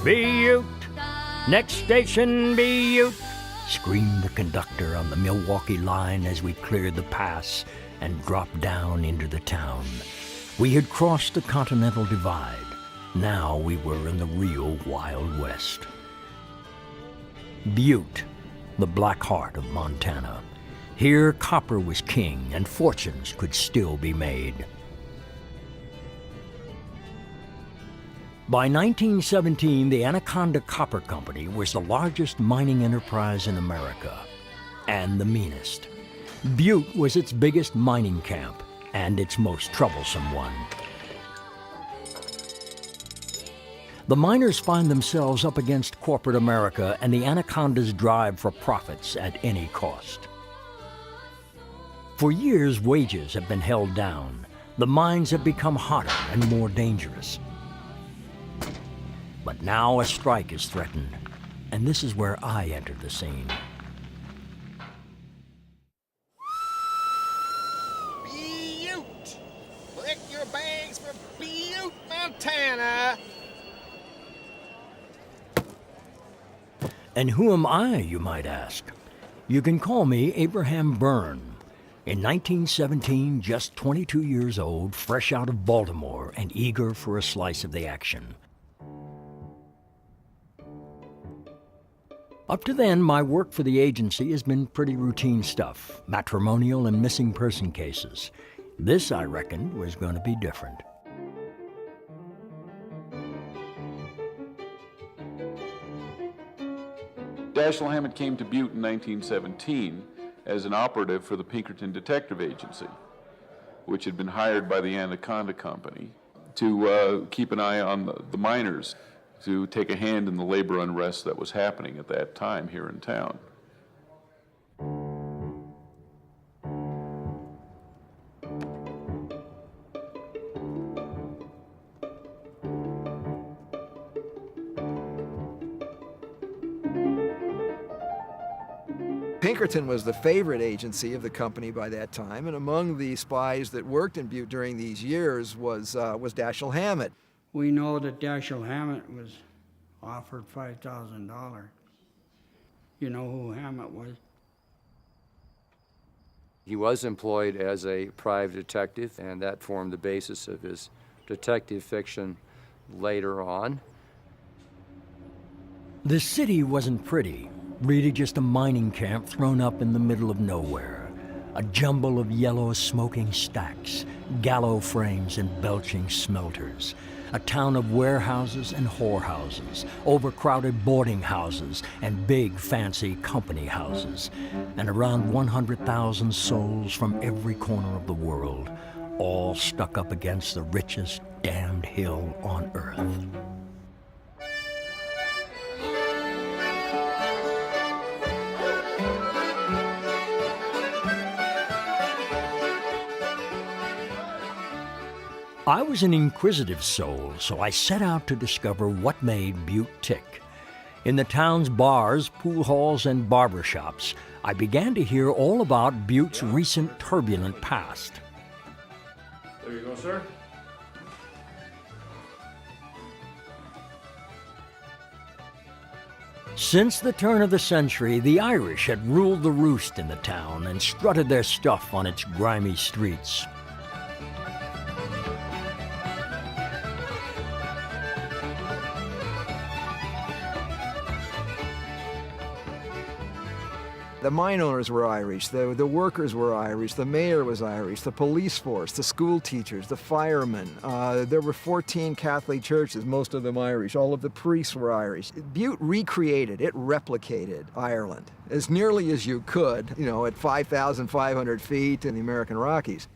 Butte! Next station, Butte! Screamed the conductor on the Milwaukee line as we cleared the pass and dropped down into the town. We had crossed the Continental Divide. Now we were in the real Wild West. Butte, the black heart of Montana. Here copper was king and fortunes could still be made. By 1917, the Anaconda Copper Company was the largest mining enterprise in America, and the meanest. Butte was its biggest mining camp, and its most troublesome one. The miners find themselves up against corporate America and the Anaconda's drive for profits at any cost. For years, wages have been held down. The mines have become hotter and more dangerous. But now a strike is threatened, and this is where I entered the scene. Butte! Collect your bags for Butte, Montana! And who am I, you might ask? You can call me Abraham Byrne. In 1917, just 22 years old, fresh out of Baltimore and eager for a slice of the action. Up to then, my work for the agency has been pretty routine stuff, matrimonial and missing person cases. This, I reckoned, was going to be different. Dashiell Hammett came to Butte in 1917 as an operative for the Pinkerton Detective Agency, which had been hired by the Anaconda Company to keep an eye on the miners, to take a hand in the labor unrest that was happening at that time here in town. Pinkerton was the favorite agency of the company by that time, and among the spies that worked in Butte during these years was Dashiell Hammett. We know that Dashiell Hammett was offered $5,000. You know who Hammett was? He was employed as a private detective, and that formed the basis of his detective fiction later on. The city wasn't pretty, really just a mining camp thrown up in the middle of nowhere. A jumble of yellow smoking stacks, gallows frames and belching smelters. A town of warehouses and whorehouses, overcrowded boarding houses and big fancy company houses, and around 100,000 souls from every corner of the world, all stuck up against the richest damned hill on earth. I was an inquisitive soul, so I set out to discover what made Butte tick. In the town's bars, pool halls, and barber shops, I began to hear all about Butte's recent turbulent past. There you go, sir. Since the turn of the century, the Irish had ruled the roost in the town and strutted their stuff on its grimy streets. The mine owners were Irish, the workers were Irish, the mayor was Irish, the police force, the school teachers, the firemen. There were 14 Catholic churches, most of them Irish. All of the priests were Irish. Butte recreated, it replicated Ireland as nearly as you could, you know, at 5,500 feet in the American Rockies.